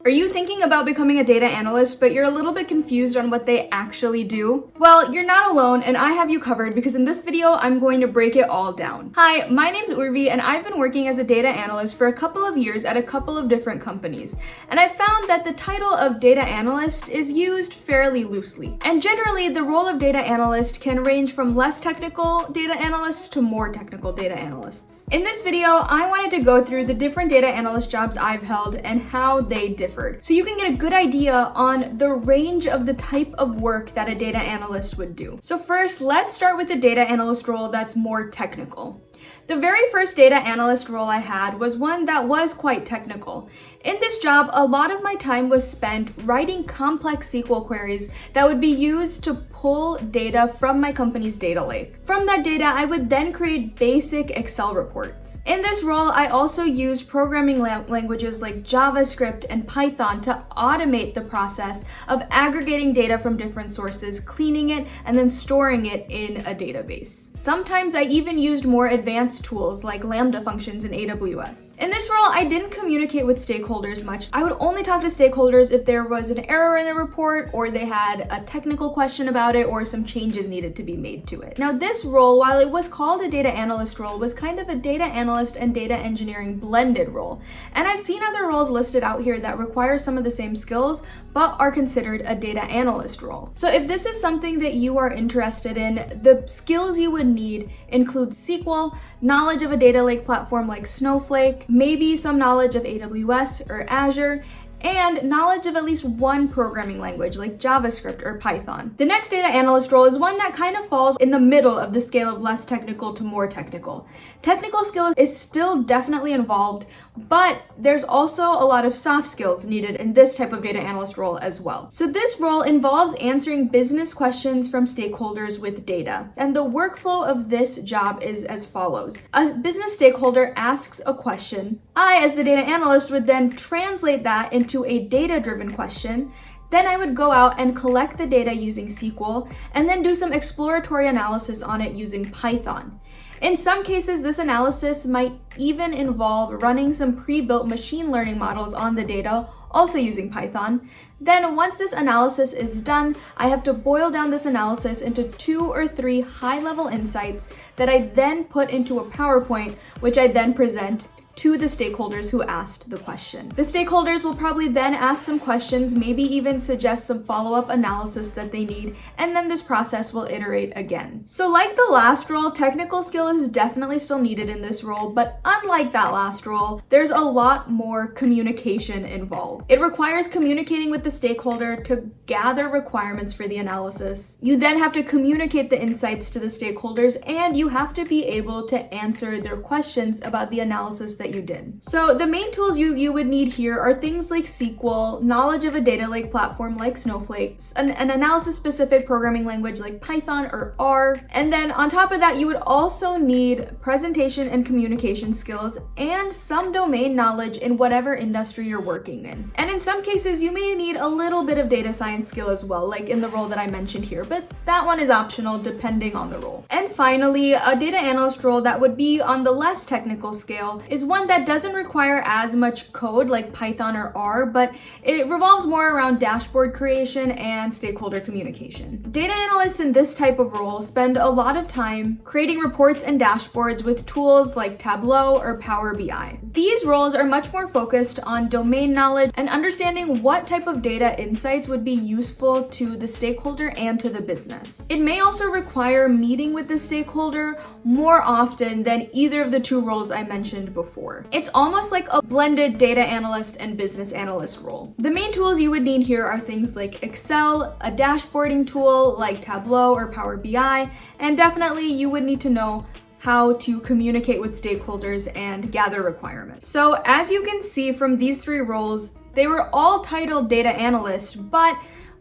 Are you thinking about becoming a data analyst, but you're a little bit confused on what they actually do? Well, you're not alone, and I have you covered because in this video, I'm going to break it all down. Hi, my name's Urvi, and I've been working as a data analyst for a couple of years at a couple of different companies. And I found that the title of data analyst is used fairly loosely. And generally, the role of data analyst can range from less technical data analysts to more technical data analysts. In this video, I wanted to go through the different data analyst jobs I've held and how they differ, so you can get a good idea on the range of the type of work that a data analyst would do. So first, let's start with the data analyst role that's more technical. The very first data analyst role I had was one that was quite technical. In this job, a lot of my time was spent writing complex SQL queries that would be used to pull data from my company's data lake. From that data, I would then create basic Excel reports. In this role, I also used programming languages like JavaScript and Python to automate the process of aggregating data from different sources, cleaning it, and then storing it in a database. Sometimes I even used more advanced tools like Lambda functions in AWS. In this role, I didn't communicate with stakeholders much. I would only talk to stakeholders if there was an error in a report or they had a technical question about it or some changes needed to be made to it. Now this role, while it was called a data analyst role, was kind of a data analyst and data engineering blended role. And I've seen other roles listed out here that require some of the same skills, but are considered a data analyst role. So if this is something that you are interested in, the skills you would need include SQL, knowledge of a data lake platform like Snowflake, maybe some knowledge of AWS or Azure, and knowledge of at least one programming language like JavaScript or Python. The next data analyst role is one that kind of falls in the middle of the scale of less technical to more technical. Technical skills is still definitely involved, but there's also a lot of soft skills needed in this type of data analyst role as well. So this role involves answering business questions from stakeholders with data. And the workflow of this job is as follows. A business stakeholder asks a question. I, as the data analyst, would then translate that into a data-driven question. Then I would go out and collect the data using SQL and then do some exploratory analysis on it using Python. In some cases, this analysis might even involve running some pre-built machine learning models on the data, also using Python. Then once this analysis is done, I have to boil down this analysis into 2 or 3 high-level insights that I then put into a PowerPoint, which I then present to the stakeholders who asked the question. The stakeholders will probably then ask some questions, maybe even suggest some follow-up analysis that they need, and then this process will iterate again. So like the last role, technical skill is definitely still needed in this role, but unlike that last role, there's a lot more communication involved. It requires communicating with the stakeholder to gather requirements for the analysis. You then have to communicate the insights to the stakeholders, and you have to be able to answer their questions about the analysis that you did. So the main tools you would need here are things like SQL, knowledge of a data lake platform like Snowflake, an analysis specific programming language like Python or R, and then on top of that you would also need presentation and communication skills and some domain knowledge in whatever industry you're working in. And in some cases you may need a little bit of data science skill as well, like in the role that I mentioned here, but that one is optional depending on the role. And finally, a data analyst role that would be on the less technical scale is one that doesn't require as much code like Python or R, but it revolves more around dashboard creation and stakeholder communication. Data analysts in this type of role spend a lot of time creating reports and dashboards with tools like Tableau or Power BI. These roles are much more focused on domain knowledge and understanding what type of data insights would be useful to the stakeholder and to the business. It may also require meeting with the stakeholder more often than either of the 2 roles I mentioned before. It's almost like a blended data analyst and business analyst role. The main tools you would need here are things like Excel, a dashboarding tool like Tableau or Power BI, and definitely you would need to know how to communicate with stakeholders and gather requirements. So as you can see from these 3 roles, they were all titled data analyst, but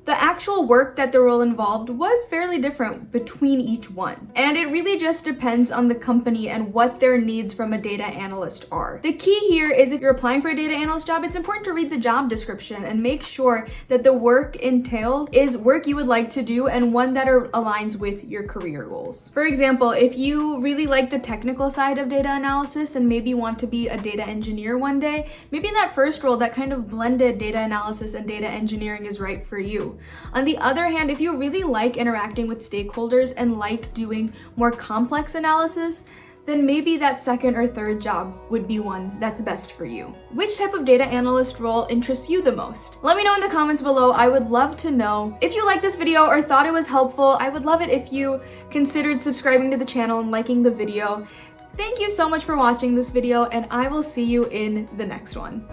the actual work that the role involved was fairly different between each one. And it really just depends on the company and what their needs from a data analyst are. The key here is if you're applying for a data analyst job, it's important to read the job description and make sure that the work entailed is work you would like to do and one that aligns with your career goals. For example, if you really like the technical side of data analysis and maybe want to be a data engineer one day, maybe in that first role that kind of blended data analysis and data engineering is right for you. On the other hand, if you really like interacting with stakeholders and like doing more complex analysis, then maybe that second or third job would be one that's best for you. Which type of data analyst role interests you the most? Let me know in the comments below. I would love to know. If you liked this video or thought it was helpful, I would love it if you considered subscribing to the channel and liking the video. Thank you so much for watching this video, and I will see you in the next one.